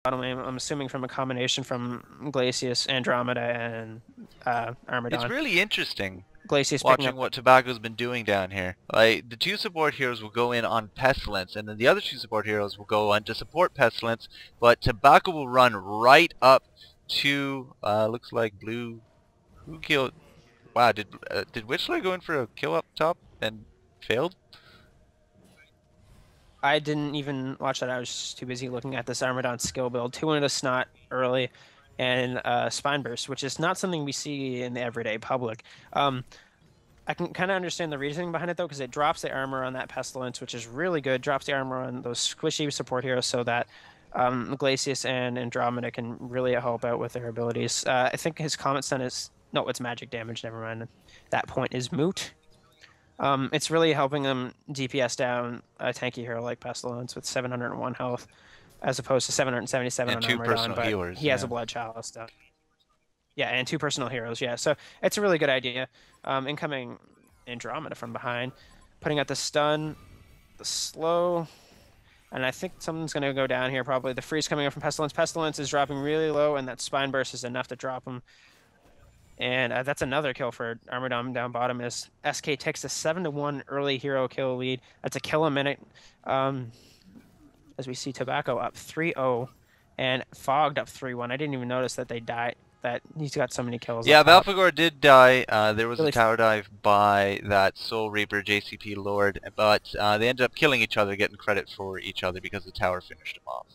bottom lane. I'm assuming from a combination from Glacius, Andromeda, and It's Armadon. really interesting Glacius picking watching up. what Tobacco's been doing down here. Like, the two support heroes will go in on Pestilence, and then the other two support heroes will go on to support Pestilence, but Tobacco will run right up to, looks like Blue, who killed, wow, did Witchler go in for a kill up top and failed? I didn't even watch that. I was just too busy looking at this Armadon skill build. 2 into Snot early, and Spine Burst, which is not something we see in the everyday public. I can kind of understand the reasoning behind it though, because it drops the armor on that Pestilence, which is really good. Drops the armor on those squishy support heroes so that Glacius and Andromeda can really help out with their abilities. I think his Comet Stun is... No, it's magic damage. Never mind. That point is moot. It's really helping him DPS down a tanky hero like Pestilence with 701 health, as opposed to 777 And on two Armordon, personal but healers, he has yeah. a Blood Chalice down. Yeah, and 2 personal heroes, yeah. So it's a really good idea. Incoming Andromeda from behind, putting out the stun, the slow, and I think something's going to go down here probably. The freeze coming up from Pestilence. Pestilence is dropping really low, and that Spine Burst is enough to drop him. And that's another kill for Armadon down bottom. As SK takes a 7-1 early hero kill lead. That's a kill a minute. As we see Tobacco up 3-0 and Fogged up 3-1. I didn't even notice that they died. That he's got so many kills. Yeah, Balfagor did die. There was Really a tower dive by that Soul Reaper JCP Lord, but they ended up killing each other, getting credit for each other because the tower finished them off.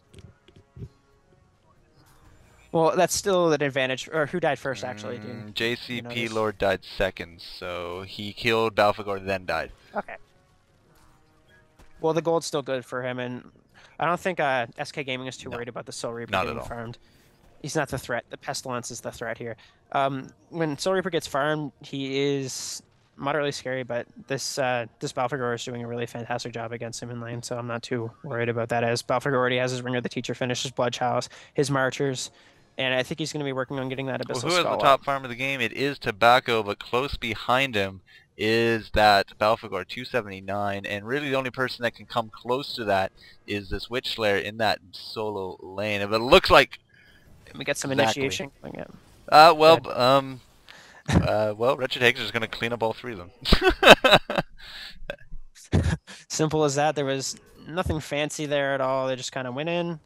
Well, that's still an advantage. Or who died first, actually? JCP Lord died second, so he killed Balfagor, then died. Okay. Well, the gold's still good for him, and I don't think SK Gaming is too worried about the Soul Reaper getting farmed. He's not the threat. The Pestilence is the threat here. When Soul Reaper gets farmed, he is moderately scary, but this Balfagor is doing a really fantastic job against him in lane, so I'm not too worried about that, as Balfagor already has his Ring of the Teacher finish, his Blood Chalice, his Marchers, and I think he's going to be working on getting that Abyssal Skull. Well, who has the top farm of the game? It is Tobacco, but close behind him is that Balfagor 279, and really the only person that can come close to that is this Witch Slayer in that solo lane. But it looks like we get some initiation. Well, Wretched Hags is going to clean up all 3 of them. Simple as that. There was nothing fancy there at all. They just kind of went in,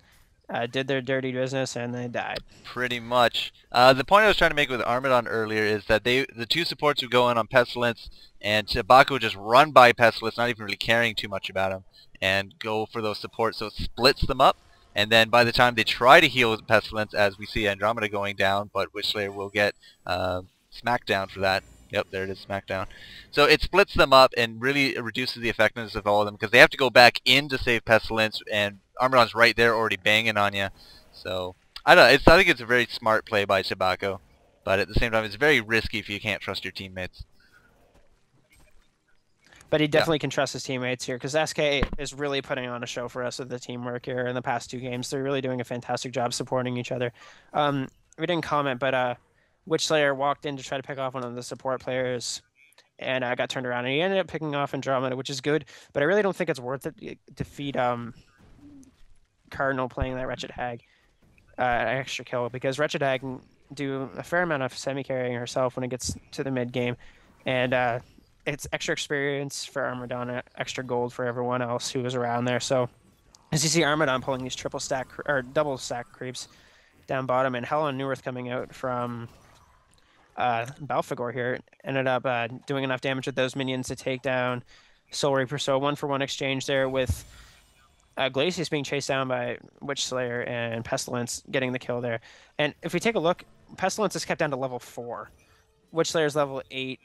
did their dirty business, and they died. Pretty much. The point I was trying to make with Armadon earlier is that the 2 supports would go in on Pestilence, and Tobacco would just run by Pestilence, not even really caring too much about him, and go for those supports, so it splits them up. And then by the time they try to heal with Pestilence, as we see Andromeda going down, but Witchslayer will get Smackdown for that. Yep, there it is, Smackdown. So it splits them up and really reduces the effectiveness of all of them, because they have to go back in to save Pestilence, and Armadon's right there already banging on you. So, I don't know, I think it's a very smart play by Tobacco, but at the same time it's very risky if you can't trust your teammates. But he definitely can trust his teammates here, because SK is really putting on a show for us with the teamwork here in the past 2 games. They're really doing a fantastic job supporting each other. We didn't comment, but Witchslayer walked in to try to pick off one of the support players, and got turned around, and he ended up picking off Andromeda, which is good, but I really don't think it's worth it to feed Cardinal playing that Wretched Hag an extra kill, because Wretched Hag can do a fair amount of semi-carrying herself when it gets to the mid-game, and it's extra experience for Armadon, extra gold for everyone else who was around there. So as you see Armadon pulling these triple stack or double stack creeps down bottom, and HoN Neworth coming out from Balfagor here ended up doing enough damage with those minions to take down Soul Reaper. So 1-for-1 exchange there, with Glacius being chased down by Witchslayer and Pestilence getting the kill there. And if we take a look, Pestilence is kept down to level 4. Witchslayer's level 8.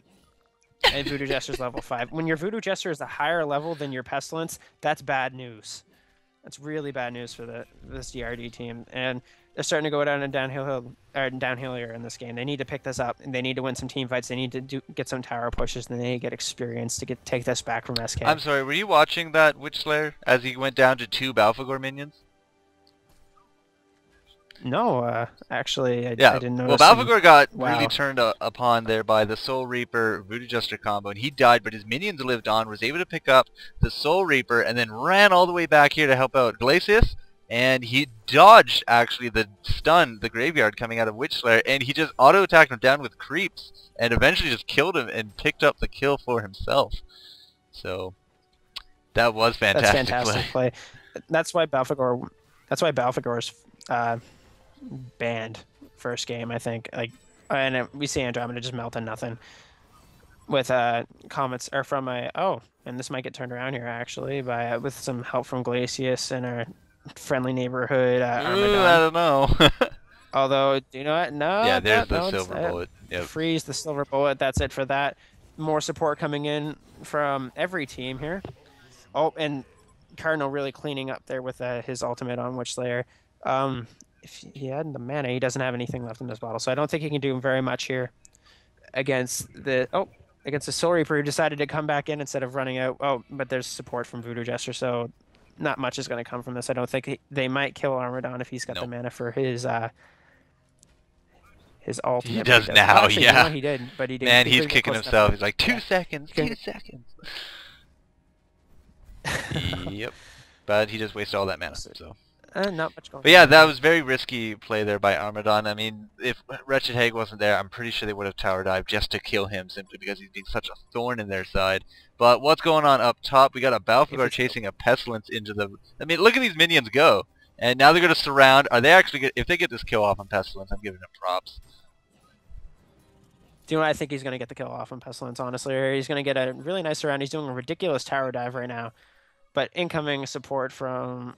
And Voodoo Jester's level 5. When your Voodoo Jester is a higher level than your Pestilence, that's bad news. That's really bad news for this DRD team. And they're starting to go down and downhill here in this game. They need to pick this up, and they need to win some team fights. They need to get some tower pushes, and they need to get experience to take this back from SK. I'm sorry, were you watching that Witchslayer as he went down to 2 Balfagor minions? No, actually, I didn't notice. Well, Balfagor got really turned upon there by the Soul Reaper Voodoo Jester combo, and he died, but his minions lived on, was able to pick up the Soul Reaper, and then ran all the way back here to help out Glacius, and he dodged actually the stun, the graveyard coming out of Witch Slayer, and he just auto-attacked him down with creeps, and eventually just killed him and picked up the kill for himself. So that was fantastic. That's fantastic play. That's why Balfagor. That's why Balfagor's banned first game. I think and we see Andromeda just melting nothing with comments or from and this might get turned around here actually by with some help from Glacius and our friendly neighborhood Armadon. I don't know. Although, you know what? No. Yeah, there's the silver bullet. Yep. Freeze the silver bullet. That's it for that. More support coming in from every team here. Oh, and Cardinal really cleaning up there with his ultimate on Witch Slayer. If he had the mana, he doesn't have anything left in this bottle, so I don't think he can do very much here against the Soul Reaper, who decided to come back in instead of running out. Oh, but there's support from Voodoo Jester, so not much is going to come from this. I don't think they might kill Armadon if he's got the mana for his ultimate. He does now, well, actually, yeah. He did, but he didn't. Man, he's kicking himself. He's like, 2 seconds, 2 seconds. Yep. But he just wasted all that mana, so. Not much going But yeah, that was very risky play there by Armadon. I mean, if Wretched Hag wasn't there, I'm pretty sure they would have tower dived just to kill him simply because he's being such a thorn in their side. But what's going on up top? We got a Balfagor chasing a Pestilence into the... I mean, look at these minions go. And now they're going to surround. Are they actually... If they get this kill off on Pestilence, I'm giving them props. Do you know what I think he's going to get the kill off on Pestilence, honestly? He's going to get a really nice surround. He's doing a ridiculous tower dive right now. But incoming support from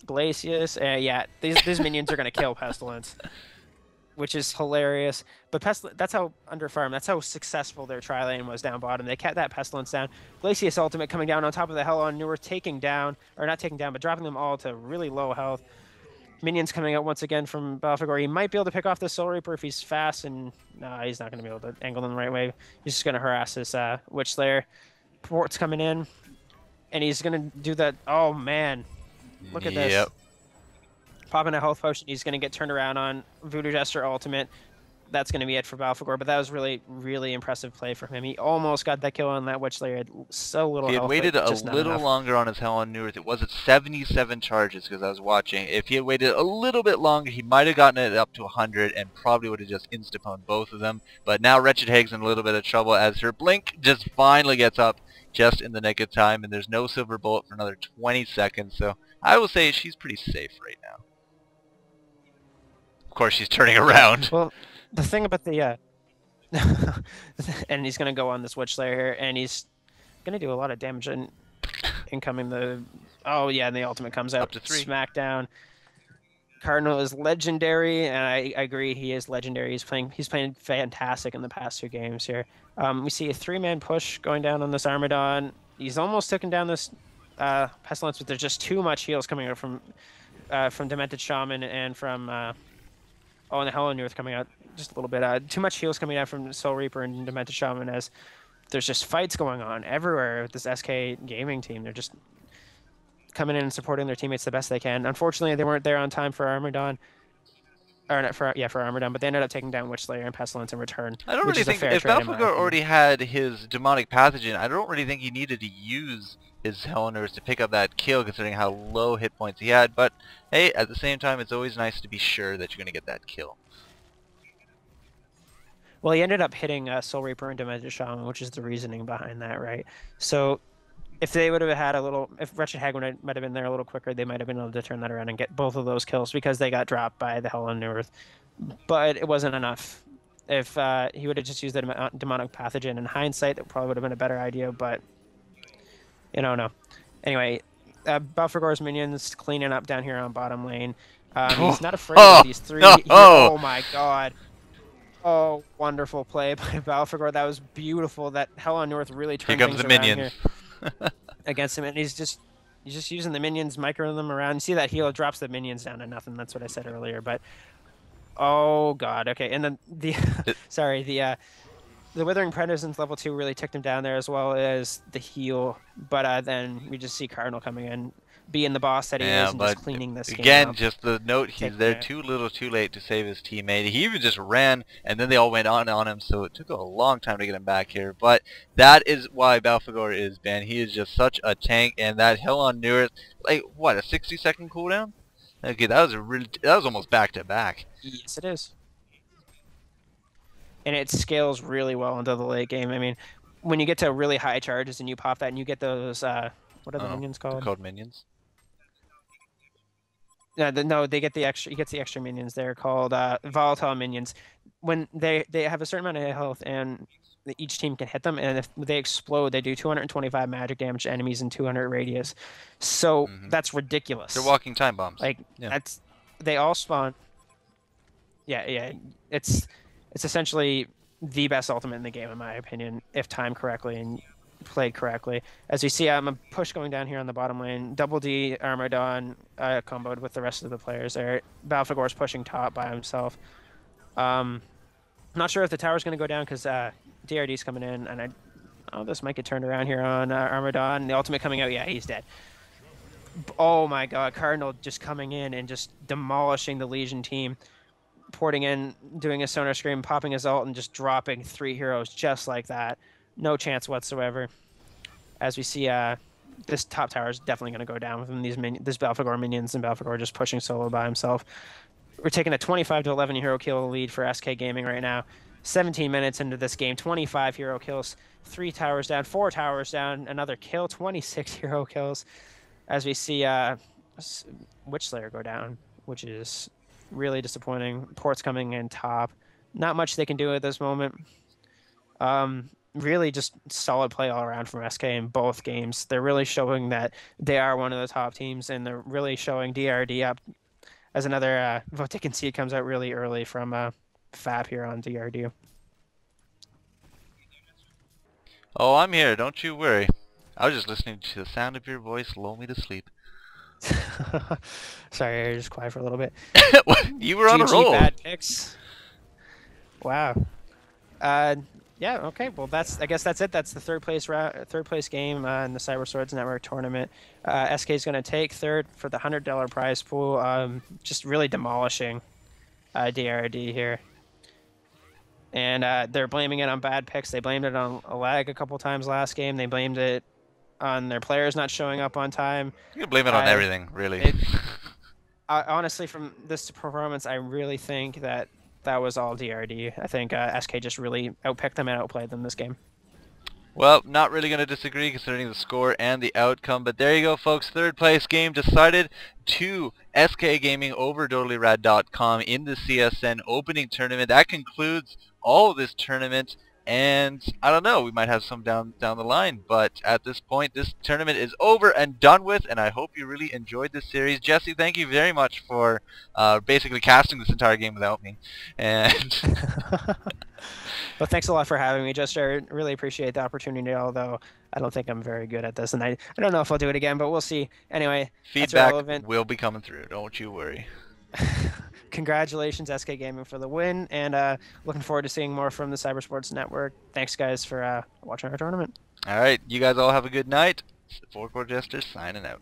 Glacius. Yeah, these minions are going to kill Pestilence, which is hilarious. But that's how underfarm, that's how successful their tri-lane was down bottom. They kept that Pestilence down. Glacius ultimate coming down on top of the HoN Newer, taking down, or not taking down, but dropping them all to really low health. Minions coming out once again from Balfagor. He might be able to pick off the Soul Reaper if he's fast, and no, he's not going to be able to angle them the right way. He's just going to harass this Witch Slayer. Port's coming in, and he's going to do that. Oh, man. Look at this. Yep. Popping a health potion. He's going to get turned around on Voodoo Jester ultimate. That's going to be it for Balfagor, but that was really, really impressive play from him. He almost got that kill on that Witch Slayer. Had so little health. He had waited a little longer on his HoN Newer. It was at 77 charges because I was watching. If he had waited a little bit longer, he might have gotten it up to 100 and probably would have just insta-pwned both of them. But now Wretched Hag's in a little bit of trouble as her blink just finally gets up just in the nick of time, and there's no silver bullet for another 20 seconds. So I will say she's pretty safe right now. Of course, she's turning around. Well, the thing about the and he's gonna go on this Witch Slayer here, and he's gonna do a lot of damage in incoming the and the ultimate comes out up to 3 smackdown. Cardinal is legendary, and I agree he is legendary. He's playing fantastic in the past 2 games here. We see a 3-man push going down on this Armadon. He's almost taken down this Pestilence, but there's just too much heals coming out from Demented Shaman and from and the HoN Newer coming out just a little bit. Too much heals coming out from Soul Reaper and Demented Shaman as there's just fights going on everywhere with this SK gaming team. They're just coming in and supporting their teammates the best they can. Unfortunately, they weren't there on time for Armadon. Or not for Armadon, but they ended up taking down Witch Slayer and Pestilence in return. I don't really think if Balfagor already had his demonic pathogen, I don't really think he needed to use his HoN Newers to pick up that kill, considering how low hit points he had. But hey, at the same time, it's always nice to be sure that you're going to get that kill. Well, he ended up hitting Soul Reaper and Demented Shaman, which is the reasoning behind that, right? So if they would have had if Wretched Hag might have been there a little quicker, they might have been able to turn that around and get both of those kills because they got dropped by the HoN Newer. But it wasn't enough. If he would have just used the demonic pathogen in hindsight, that probably would have been a better idea, but you don't know. Anyway, Balfagor's minions cleaning up down here on bottom lane. He's not afraid of these 3. Oh my god. Oh, wonderful play by Balfagor. That was beautiful. That HoN Newer really turned things around here against him, and he's just using the minions, microing them around. You see that heal drops the minions down to nothing. That's what I said earlier. But oh god, okay. And then the Withering Presence level 2 really ticked him down there as well as the heal. But then we just see Cardinal coming in, being the boss that he Yeah, is and but just cleaning this game again, up. just the note, he's Taking there it. too little too late to save his teammate. He even just ran, and then they all went on him, so it took a long time to get him back here. But that is why Balfagor is banned. He is just such a tank, and that HoN knew it. Like, what, a 60-second cooldown? Okay, that was almost back-to-back. Yes, it is. And it scales really well into the late game. I mean, when you get to really high charges and you pop that and you get those, what are the minions The called? code minions. No, they get the extra. He gets the extra minions. They're called volatile minions. When they have a certain amount of health, and each team can hit them, and if they explode, they do 225 magic damage to enemies in 200 radius. So that's ridiculous. They're walking time bombs. Like Yeah. that's they all spawn. Yeah. It's essentially the best ultimate in the game, in my opinion, if timed correctly and played correctly. As you see, I'm a push going down here on the bottom lane. Double D Armadon comboed with the rest of the players there. Balfagor's pushing top by himself. I'm not sure if the tower's going to go down because DRD's coming in, and this might get turned around here on Armadon. The ultimate coming out, yeah, he's dead. Oh my god, Cardinal just coming in and just demolishing the Legion team. Porting in, doing a sonar scream, popping his ult, and just dropping 3 heroes just like that. No chance whatsoever. As we see, this top tower is definitely going to go down with this Balfagor minions, and Balfagor just pushing solo by himself. We're taking a 25 to 11 hero kill lead for SK Gaming right now. 17 minutes into this game, 25 hero kills, 3 towers down, 4 towers down, another kill, 26 hero kills. As we see Witchslayer go down, which is really disappointing. Port's coming in top. Not much they can do at this moment. Really just solid play all around from SK in both games. They're really showing that they are one of the top teams, and they're really showing DRD up as another vote they can see. It comes out really early from Fab here on DRD. Oh, I'm here. Don't you worry. I was just listening to the sound of your voice lull me to sleep. Sorry, I was just quiet for a little bit. You were on a GG roll. bad picks. Wow. Yeah. Okay. Well, I guess that's it. That's the third place game in the Cyber Swords Network tournament. SK is going to take third for the $100 prize pool. Just really demolishing DRD here. And they're blaming it on bad picks. They blamed it on a lag a couple times last game. They blamed it on their players not showing up on time. You can blame it on everything, really. Honestly, from this performance, I really think that was all DRD. I think SK just really outpicked them and outplayed them this game. Well, not really going to disagree considering the score and the outcome, but there you go, folks. Third place game decided to SK Gaming over Dotally Rad Dot Com in the CSN opening tournament. That concludes all of this tournament, and I don't know, we might have some down the line, but at this point, this tournament is over and done with, and I hope you really enjoyed this series. Jesse, thank you very much for basically casting this entire game without me. And well, thanks a lot for having me, Jester. I really appreciate the opportunity, although I don't think I'm very good at this, and I don't know if I'll do it again, but we'll see. Anyway, feedback will be coming through, don't you worry. Congratulations, SK Gaming, for the win, and looking forward to seeing more from the Cyber Sports Network. Thanks, guys, for watching our tournament. All right, you guys all have a good night. Four Court Jester signing out.